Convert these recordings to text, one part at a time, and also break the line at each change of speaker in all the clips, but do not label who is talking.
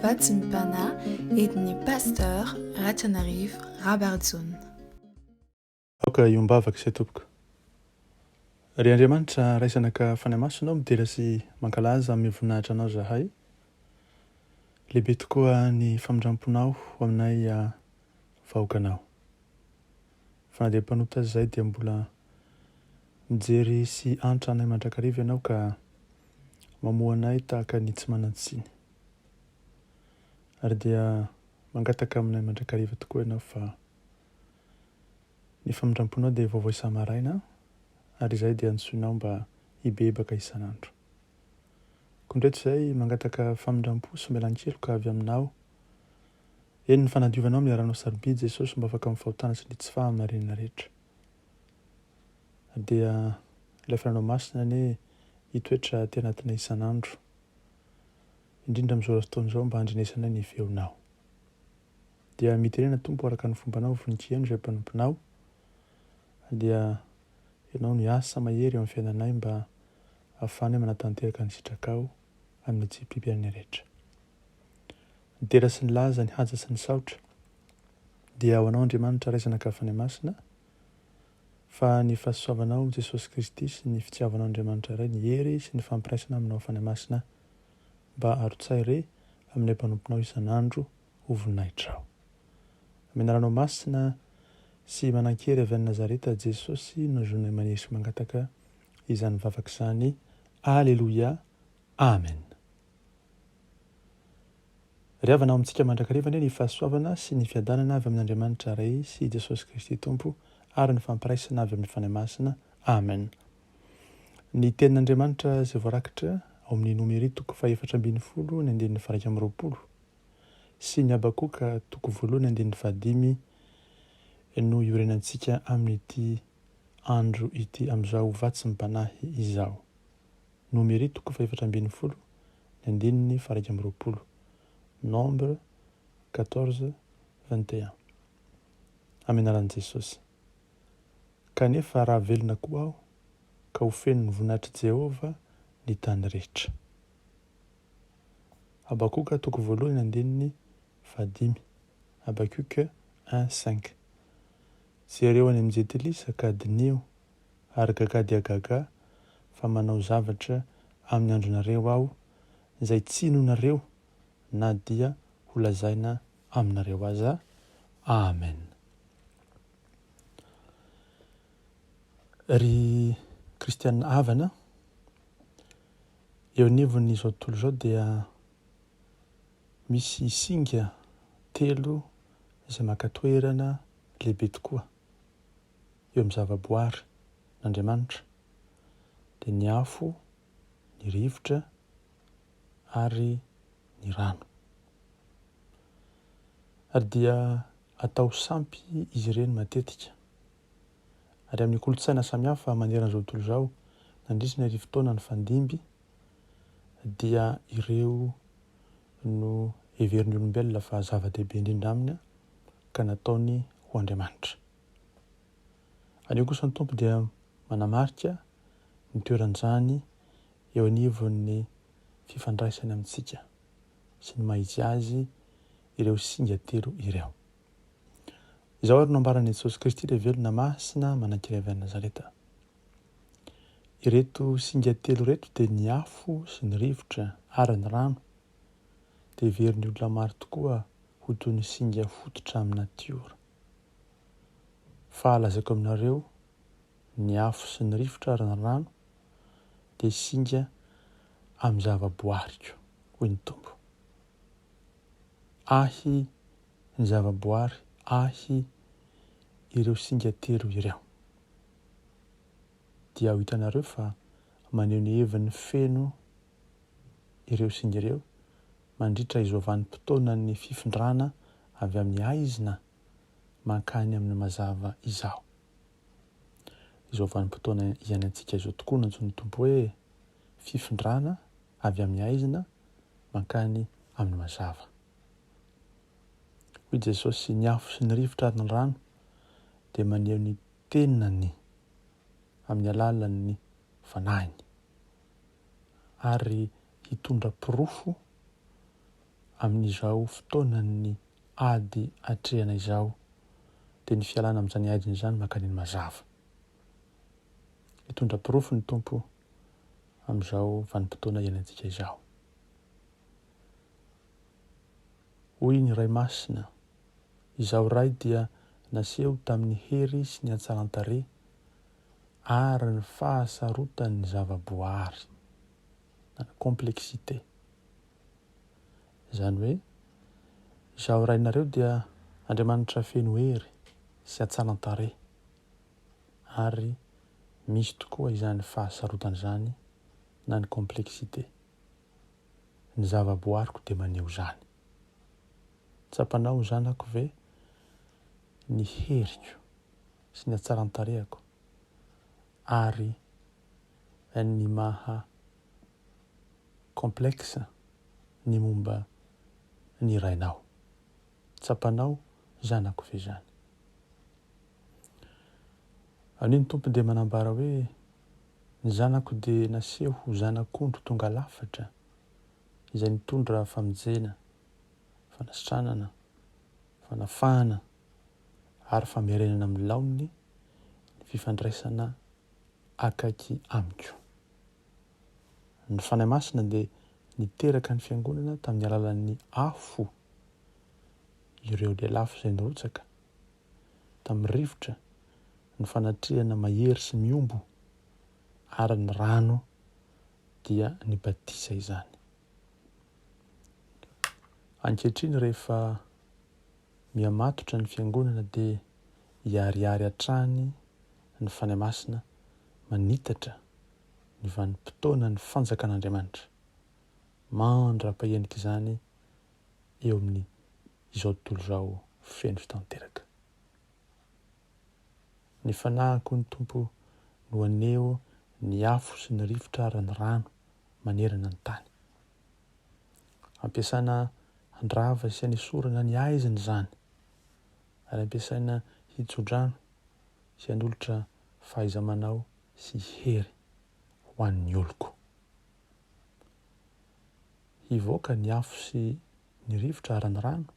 Vatsim-pana entin'i Pasteur RATIANARIVO Rabarijaona.
Aoka iombavaka izay tompoko. Ry Andriamanitra raisanaka fanahy masonao midera sy mankalaza amin'ny voninahitra anao zahay. Lehibe tokoa ny famindramponao aminay vahoakanao. Fa na dia mpanota azy izay dia mbola mijery sy antra anay mandrakariva ianao ka mamoa anay tahaka ny tsy manan-tsiny. Ary dia mangataka aminay mandrakariva tokoa ianao fa ny famindramponao dia vaovao isa-maraina ary izay dia antsoinao mba hibebaka isan'andro. Kondreto izay mangataka famindrampo sy melan-keloka avy aminao. Eny ny fanadiovanao amin'ny Rano sarobidy Jesosy mba afaka mifahotana sy ny tsy fahamarinana rehetra. Dia ilay firanao masina ane hitoetra tena anatinay isan'andro. Indrindra amin'izao fotoana izao mba handrenesanay ny feonao. Dia mitenena tompo araka ny fombanao voninkaino izay mpanomponao. Dia ianao no asa mahery eo amin'ny fiainanay mba ahafahanay manatanteraka ny sitrakao amin'ny tsipipirany rehetra. Ny tera sy ny laza, ny haja sy ny saotra dia ho anao Andriamanitra raisanaka fanahy masina, fa ny fahasoavanao Jesosy Kristy sy ny fitiavanao Andriamanitra iray, ny hery sy ny fampiraisana aminao fanahy masina mba arotsay re aminay mpanomponao isan'andro ho voninahitra ao. Amin'ny anaranao masina sy manan-kery avy any Nazareta Jesosy no zonay manesy mangataka izany vavaka izany. Alleluia. Amen. Ry havana amintsika mandrakariva ny fahasoavana sy ny fiadanana avy amin'Andriamanitra iray sy Jesosy Kristy Tompo ary ny fampiraisana avy amin'ny fanahy masina. Amen. Ny tenin'Andriamanitra izay voarakitra ao amin'ny nomery 420 sy ny Habakoka 1:15 no iorenantsika amin'ity andro ity amin'izao vatsim-panahy izao. Nomery 420 Nombre 14:21. Amin'ny anaran'i Jesosy. Kanefa raha velona koa aho ka ho feno ny voninahitry Jehova ny tany rehetra. Habakoka 1:15. Habakuka 1:5. Jereo any amin'ny jetilisa ka dinio ary gagadiagaga fa manao zavatra amin'ny andronareo aho izay tsy inonareo na dia ho lazaina aminareo aza. Amen. Ry kristianina havana, eo anivon'izao tontolo izao dia misy singa telo izay maka-toerana lehibe tokoa eo amin'ny zavaboary n'Andriamanitra. Dia ny afo, ny rivotra ary ny rano. Ary dia atao sampy izy ireny matetika. Ary amin'ny kolotsaina samihafa maneran'izao tontolo izao, nandrisina ry fotoana ny fandimby, dia ireo no heverin'ny olombelona fa zava-dehibe indrindra aminy ka nataony ho Andriamanitra. Anio kosa ny Tompo dia manamarika ny toeran'izany eo anivon'ny fifandraisany amintsika sy ny mahizy azy ireo singa telo ireo. Izao ary no ambaran'i Jesosy Kristy ilay velona masina manan-kery avy any Nazareta. Ireto singa telo reto dia ny afo sy ny rivotra ary ny rano dia heverin'ny olona maro tokoa ho toy ny singa fototra amin'ny natiora. Fa lazaiko aminareo ny afo sy ny rivotra ary ny rano dia singa amin'ny zavaboariko, hoy ny Tompo. Ahy ny zavaboary, ahy ireo singa telo ireo. Dia ho hitanareo fa maneho ny hevin'ny feno ireo singa ireo mandritra izovan'ny fotoana ny fifindrana avy amin'ny aizina mankany amin'ny mazava izao. Izovan'ny fotoana iainantsika izao tokoa no antsoin'ny Tompo hoe fifindrana avy amin'ny aizina mankany amin'ny mazava. Hoy Jesosy, ny afo sy ny rivotra ary ny rano dia maneho ny tenany amin'ny alalan'ny fanahiny ary hitondra pirofo amin'izao fotoanany ady atrehana izao dia ny fialana amin'izany adiny izany mankany ny mazava. Hitondra pirofo ny tompo amin'izao vanim-potoana iainantsika izao. Hoy ny Ray Masina, izao ray dia naseho tamin'ny hery sy ny hatsaran-tarehy ary ny fahasarotan'ny zavaboary, na complexité. Izany hoe, izao rainareo dia Andriamanitra feno hery sy hatsaran-tarehy ary misy tokoa izany fahasarotana izany na ny complexité. Ny zavaboariko dia maneho izany. Tsapanao zanako ve ny heriko sy ny hatsaran-tarehako ary ny maha komplexa ny momba ny rainao. Tsapanao zanako ve izany. Anio ny tompo dia manambara hoe ny zanako dia naseho ho zanak'ondro tonga lafatra izay nitondra famonjena, fanasitranana, fanafahana ary famerenana amin'ny laoniny ny fifandraisana akaiky amiko. Ny fanahy masina dia niteraka ny fiangonana tamin'ny alalan'ny afo ireo lelafo izay nirotsaka, tamin'ny rivotra ny fanatrehana mahery sy miombo ary ny rano dia ny batisa izany. Ankehitriny rehefa mihamatotra ny fiangonana dia hiariary hatrany ny fanahy masina manitatra ny vanim-potoana ny fanjakan'Andriamanitra, mandra-pahenika izany eo amin'ny izao tontolo izao feno fitanteraka. Ny fanahiko ny tompo no aneho ny afo sy ny rivotra ary ny rano manerana ny tany. Ampiasaina handrava sy hanesorana ny aiziny izany ary ampiasaina hitso-drano sy hanolotra fahaiza-manao sy hery ho an'ny oloko. Hivoaka ny afo sy ny rivotra ary ny rano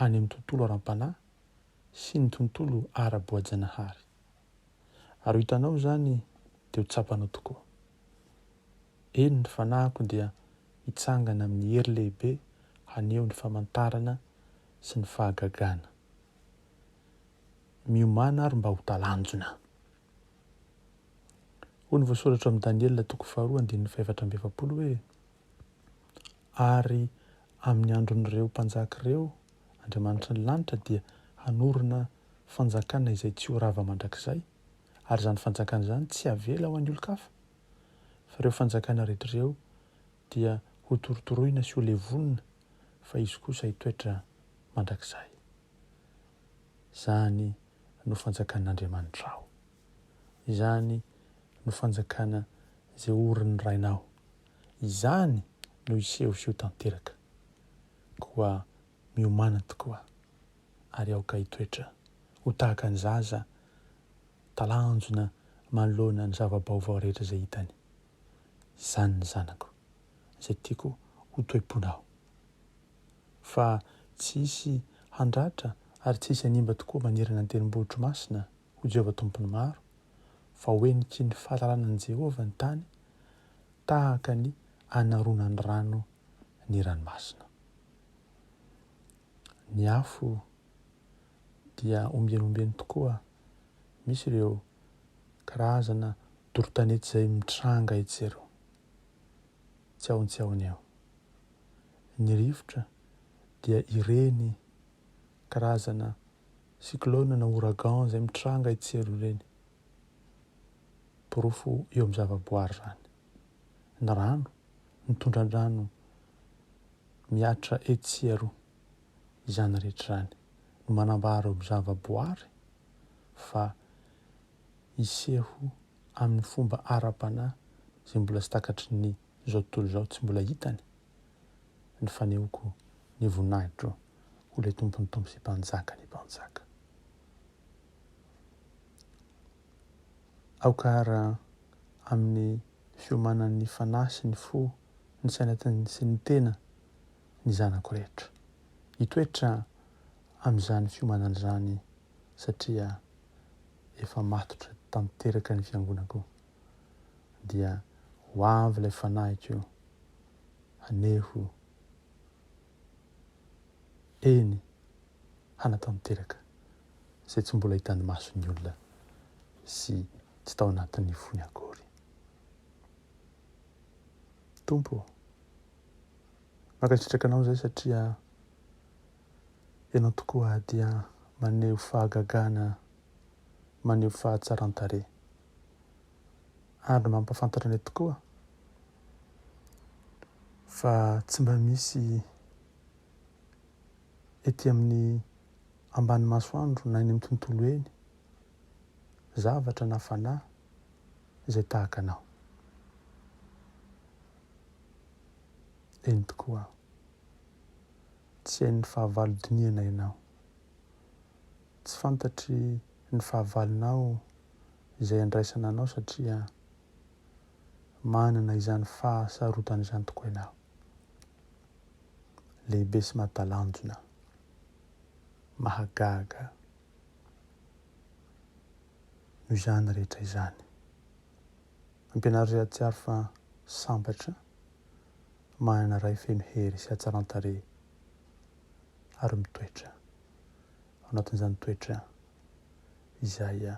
any amin'ny tontolo aram-panahy sy ny tontolo ara-boajanahary. Ary ho hitanao izany dia ho tsapanao tokoa. Eny ny fanahiko dia hitsangana amin'ny hery lehibe haneho ny famantarana sy ny fahagagana. Miomana ary mba ho talanjona. Hoy ny voasoratra amin'ny Daniel 2:4-7 hoe ary amin'ny andron'ireo mpanjaka ireo Andriamanitra ny lanitra dia hanorina fanjakana izay tsy ho rava mandrakizay, ary izany fanjakana izany tsy havela ho an'ny olon-kafa, fa ireo fanjakana rehetra ireo dia ho torotoroina sy ho levonina, fa izy kosa hitoetra mandrakizay. Izany no fanjakan'Andriamanitra ao. Izany no fanjakana izay orin'ny rainao. Izany no hiseho sy ho tanteraka. Koa miomana tokoa ary aoka hitoetra ho tahaka ny zaza talanjona manoloana ny zava-baovao rehetra izay hitany. Izany ny zanako izay tiako ho toe-ponao. Fa tsisy handratra ary tsisy hanimba tokoa manerana ny tendrombohitro masina ho Jehovah tompony maro, fa hoeniky ny fahalalànan'i Jehovah ny tany tahaka ny anaronan'ny rano ny ranomasina. Ny afo dia ombenombeny tokoa. Misy ireo karazana doro-tanety izay mitranga etsero, tsy ahony eo. Ny rivotra dia ireny karazana cyclone na ouragan izay mitranga etsero ireny. Pirofo eo amin'ny zavaboary izany. Ny rano mitondra rano miatra etsero izany rehetra izany no manambara eo amin'ny zavaboary fa hiseho amin'ny fomba ara-panahy izay mbola tsy takatry ny izao tontolo izao, tsy mbola hitany ny fanehoko ny voninahitro ho ilay tompony tompo sy mpanjaka ny mpanjaka. Aokara amin'ny fiomanan'ny fanahy sy ny fo, ny saina sy ny tena ny zanako rehetra. Hitoetra amin'izany fiomanana izany satria efa matotra tanteraka ny fiangonako dia ho avy ilay fanahiko aneho eny hanatanteraka izay tsy mbola hitany mason'ny olona sy tsy tao anatin'ny fony akory. Tompo, mankasitraka anao izay satria ianao tokoa dia maneho fahagagana, maneho fahatsaran-tarehy ary mampafantatra anay tokoa fa tsy mba misy ety amin'ny ambany masoandro na eny amin'ny tontolo eny zavatra na fanahy izay tahaka anao. Eny tokoa tsy hain'ny fahavalon-diniana ianao, tsy fantatry ny fahavalonao izay andraisana anao satria manana izany fahasarotana izany tokoa ianao. Lehibe sy mahatalanjona, mahagaga no izany rehetra izany. Ampianary izay ahatsiaro fa sambatra manana ray feno hery sy hatsaran-tarehy ary mitoetra ao anatin'izany toetra izay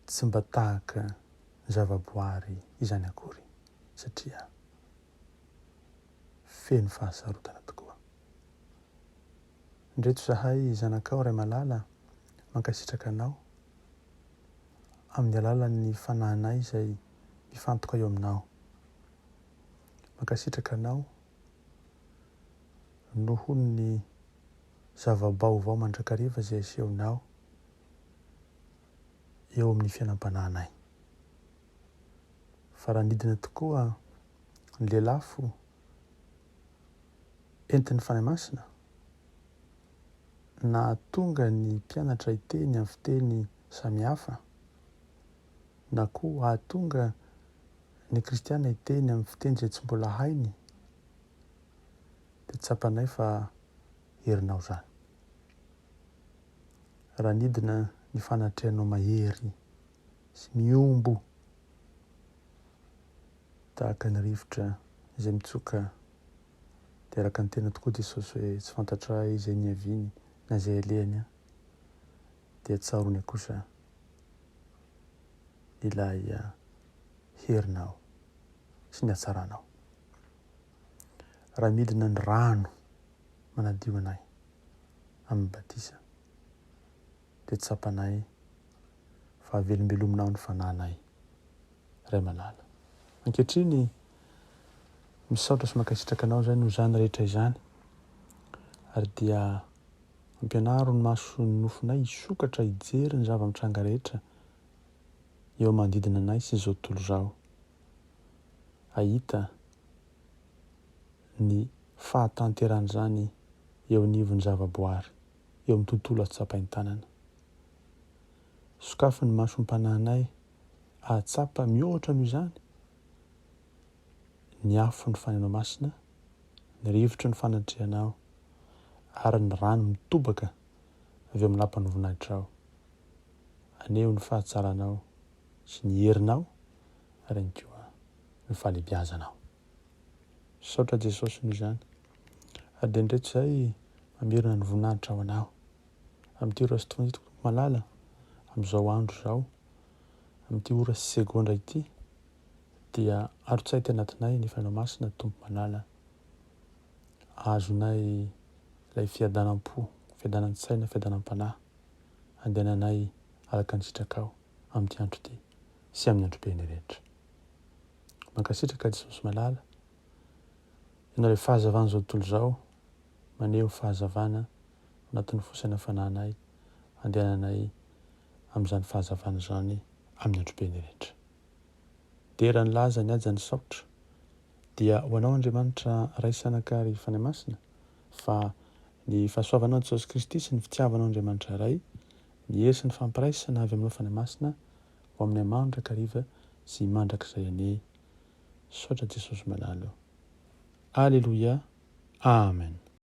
tsy mba tahaka ny zavaboary izany akory satria feno fahasarotana tokoa. Ndreto zahay zanakao ray malala mankasitraka anao amin'ny alalan'ny fanahinay izay mifantoka eo aminao. Mankasitraka anao noho ny zavabaovao mandrakariva izay asehonao eo amin'ny fiainam-panahinay. Fa raha nidina tokoa ny lelafo entin'ny fanahy masina na tonga ny mpianatra hiteny amin'ny fiteny samihafa na koa ahatonga ny kristiana hiteny amin'ny fiteny izay tsy mbola hainy dia tsapanay fa herinao izany. Raha nidina ny fanatrehanao mahery sy miombo tahaka ny rivotra izay mitsoka dia araka ny tena tokoa Jesosy hoe tsy fantatra izay niaviany na izay alehany dia tsarony kosa ilay herinao sy ny hatsaranao. Raha midina ny rano manadio anay amin'ny batisa dia tsapanay fa avelombelominao ny fanahinay ray malala. Ankehitriny misaotra sy mankasitraka anao izay no izany rehetra izany ary dia ampianaro ny maso ny nofonay hisokatra hijery ny zava-mitranga rehetra eo manodidina anay sy izao tontolo izao. Ahita ny fahatanteran'izany eo anivon'ny zavaboary eo amin'ny tontolo atsapain'ny tanana. Sokafo ny maso ny mpanahinay ahatsapa mihoatra noho izany ny afo ny fanahinao masina, ny rivotro ny fanatrehanao ary ny rano mitobaka avy amin'ny lapan'ny vonahitra ao. Aneho ny fahatsaranao sy ny herinao ary ihany koa ny fahalebiazanao. Saotra Jesosy noho izany ary dia ndreto izay mamerina ny voninahitra ao anao amin'ity ora sy tofon'ity malala amin'izao andro izao amin'ity ora sy segondra ity dia aro-tsay ty anatinay ny fanahinao masina tompo malala azonay ilay fiadanam-po, fiadanan-tsaina, fiadanam-panahy andehananay araka ny sitrakao amin'ity andro ity sy amin'ny andro be ny rehetra. Mankasitraka Jesosy malala ianao ilay fahazavana izao tontolo izao maneho fahazavana anatin'ny fosaina fanahinay andehananay amin'izany fahazavana izany amin'ny andro be ny rehetra. Dera ny laza ny aja ny saotra dia ho anao Andriamanitra raisanakary fanahy masina fa ny fahasoavanao Jesosy Kristy sy ny fitiavanao Andriamanitra ray ny hery sy ny fampiraisana avy aminao fanahy masina ho amin'ny mandrakariva sy mandrakizay anie. Saotra Jesosy malala. Alleluia. amen.